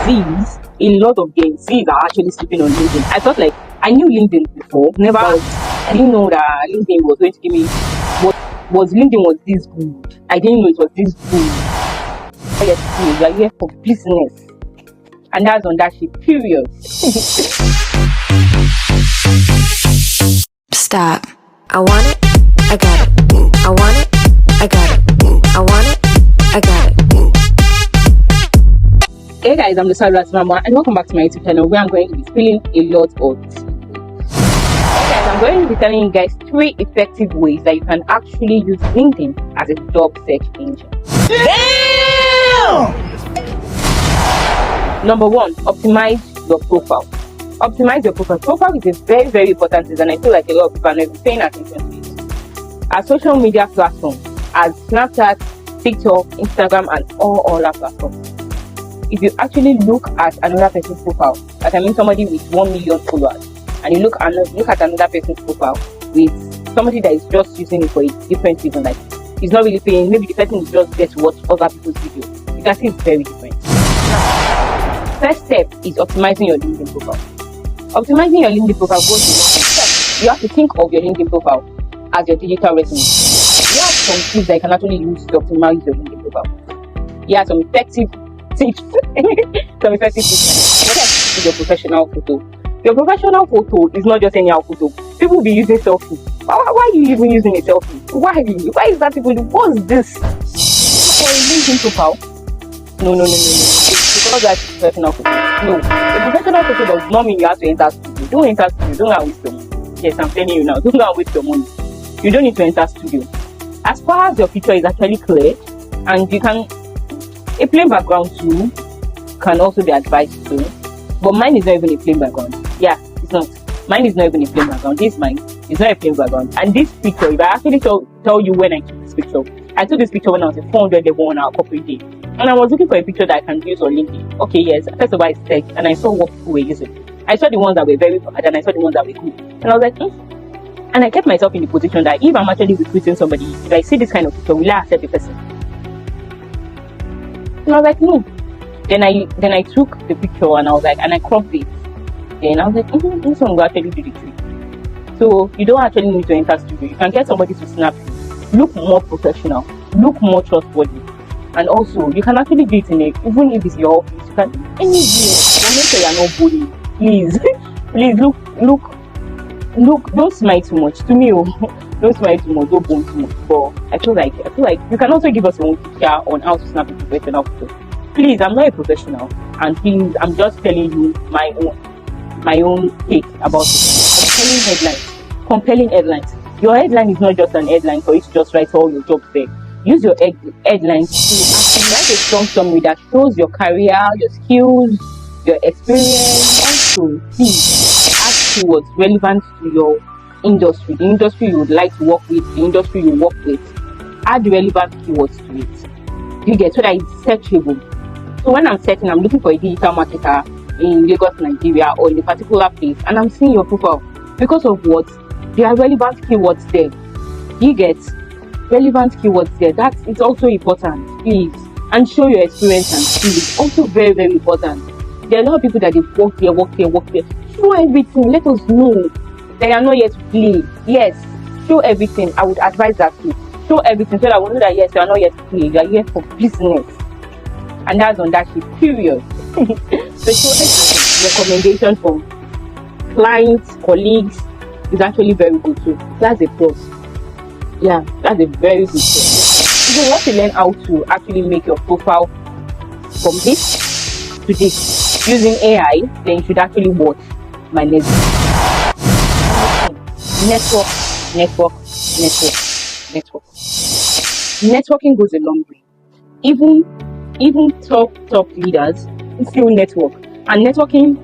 Z's, a lot of Gen Z's are actually sleeping on LinkedIn. I thought like I knew LinkedIn before, never. I didn't know that LinkedIn was going to give me what LinkedIn was this good. I didn't know it was this good. Yes, you are here for business, and that's on that shit. Period. Stop. I want it. I got it. I want it. I got it. I want it. I got it. Hey guys, I'm the Salvat Mama, and welcome back to my YouTube channel where I'm going to be spilling a lot of tea. Hey guys, I'm going to be telling you guys 3 effective ways that you can actually use LinkedIn as a job search engine. Damn! Number 1, optimize your profile. Optimize your profile. Profile is a very, very important thing, and I feel like a lot of people are not even paying attention to it. As social media platforms, as Snapchat, TikTok, Instagram, and all other platforms, if you actually look at another person's profile, like I mean somebody with 1 million followers, and you look at another person's profile with somebody that is just using it for a different reason, like he's not really paying, maybe the person is just there to watch other people's videos, you can see it's very different. Now, first step is optimizing your LinkedIn profile. Optimizing your LinkedIn profile goes to step. You have to think of your LinkedIn profile as your digital resume. You have some tips that you can actually use to optimize your LinkedIn profile. You have some effective tips. What is your professional photo? Your professional photo is not just any photo. People will be using selfie. Why are you even using a selfie? Why is that people do? What's this? For a LinkedIn profile? No. Because that's professional photo. No. A professional photo does not mean you have to enter studio. Don't enter studio. Don't go and waste your money. Yes, I'm telling you now. Don't go and waste your money. You don't need to enter studio. As far as your picture is actually clear, and you can, a plain background too can also be advised too. But mine is not even a plain background. Yeah, it's not. Mine is not even a plain background. This mine is not a plain background. And this picture, if I actually tell you when I took this picture, I took this picture when I was at 400 level on our corporate day. And I was looking for a picture that I can use on LinkedIn. Okay, yes, first of all, it's text, and I saw what people were using. I saw the ones that were very bad, and I saw the ones that were good. And I was like, And I kept myself in the position that if I'm actually recruiting somebody, if I see this kind of picture, will I accept the person? And I was like, no. Then I took the picture and I was like, and I cropped it. Then I was like, this one will actually do the trick. So you don't actually need to enter studio. You can get somebody to snap you. Look more professional. Look more trustworthy. And also, you can actually do it in even if it's your office, you can anywhere. Don't make sure you're not bullying. Please. Please look, don't smile too much. To me, don't smile too much, don't bone too much. But I feel like you can also give us your own picture on how to snap a professional photo. Please, I'm not a professional, and please, I'm just telling you my own take about it. Compelling headlines. Your headline is not just an headline for you to just write all your jobs there. Use your headlines to actually write a strong summary that shows your career, your skills, your experience. Also, please add keywords relevant to your industry, the industry you would like to work with, the industry you work with. Add relevant keywords to it. You get so that it's searchable. So when I'm searching, I'm looking for a digital marketer in Lagos, Nigeria, or in a particular place, and I'm seeing your profile. Because of what? There are relevant keywords there. You get relevant keywords there. That is also important, please. And show your experience and skills. Also very, very important. There are a lot of people that they work here. Show everything. Let us know they are not yet played. Yes, show everything. I would advise that too. Show everything so that we know that yes, you are not yet played. You are here for business. And that's on that shit, period. So show everything. Recommendation from clients, colleagues is actually very good too. That's a plus. Yeah, that's a very good plus. If you want to learn how to actually make your profile from this to this using AI, then you should actually watch my next video. Network. Networking goes a long way. Even top leaders still network. And networking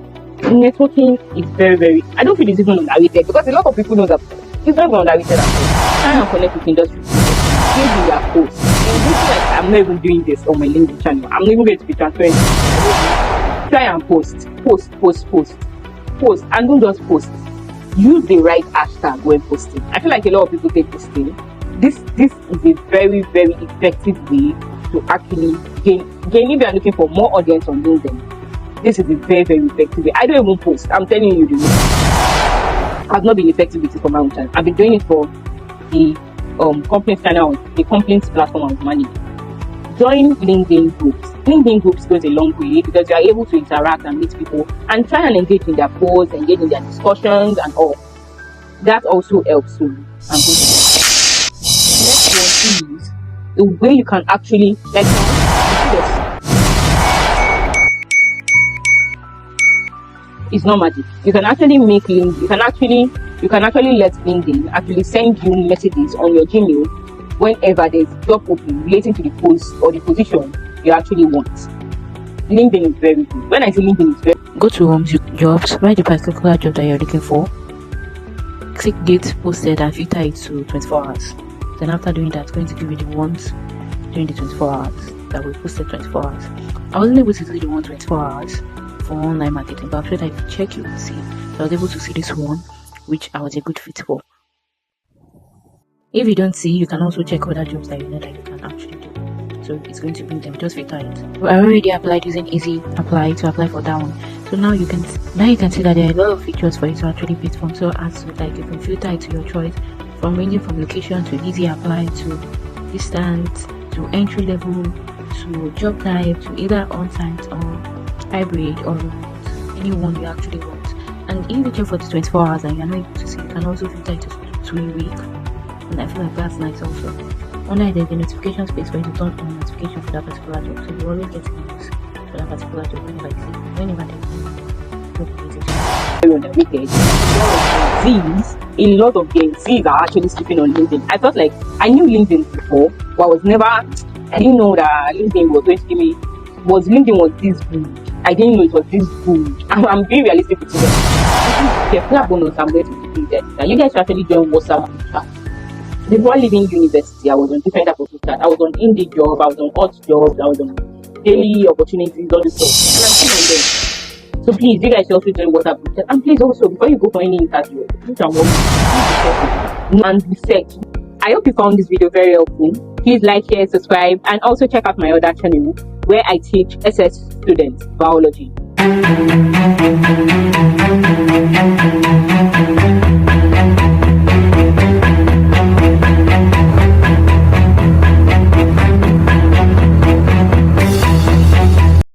is very, very, I don't feel it's even underrated, because a lot of people know that it's not even underrated at all. Try and connect with industry. Give me their posts. Like I'm not even doing this on my LinkedIn channel. I'm not even going to be transparent. Try and post, and don't just post. Use the right hashtag when posting. I feel like a lot of people take this thing. This is a very, very effective way to actually gain if you are looking for more audience on LinkedIn. This is a very, very effective way. I don't even post. I'm telling you the way. I've not been effective with it for my own channel. I've been doing it for the company's channel, the company's platform I was managing. Join LinkedIn groups. LinkedIn groups goes a long way because you are able to interact and meet people and try and engage in their posts, engage in their discussions and all. That also helps you. Next one is the way you can actually it's not magic. You can actually make links. You can actually let LinkedIn actually send you messages on your Gmail whenever there's job opening relating to the post or the position you actually want. LinkedIn is very good. When I say LinkedIn is very good, go to jobs, write the particular job that you're looking for, click get posted and filter it to 24 hours. Then after doing that, it's going to give you the ones during the 24 hours that we posted 24 hours. I wasn't able to do the one 24 hours for online marketing, but I'm sure that if you check, you will see. So I was able to see this one, which I was a good fit for. If you don't see, you can also check other jobs that you know that you can actually do. So it's going to bring them, just filter it. I already applied using Easy Apply to apply for that one. So now you can see that there are a lot of features for you to actually bid from. So as to like you can filter it to your choice, from ranging from location to Easy Apply to distance to entry level to job type to either on-site or hybrid or remote, any one you actually want. And if you check for the 24 hours and you're not able to see, you can also filter it to a week. And I feel like that's nice also. Online there's a notification space where you turn on notification for that particular job, so you always get news for that particular job whenever you see, whenever there's on the weekend. A lot of Gen Zs are actually sleeping on LinkedIn. I thought like I knew LinkedIn before, but I didn't know that LinkedIn was going to give me LinkedIn was this good. I didn't know it was this good. I'm being realistic with you. The bonus I'm going to do that. You guys should actually join WhatsApp. Before leaving university, I was on different types of chat. I was on Indeed job, I was on hot jobs, I was on daily opportunities, all this stuff. And I'm still on them. So please, you guys should also join WhatsApp group chat. And please also, before you go for any interview, please and research. I hope you found this video very helpful. Please like, share, subscribe, and also check out my other channel where I teach SS students biology.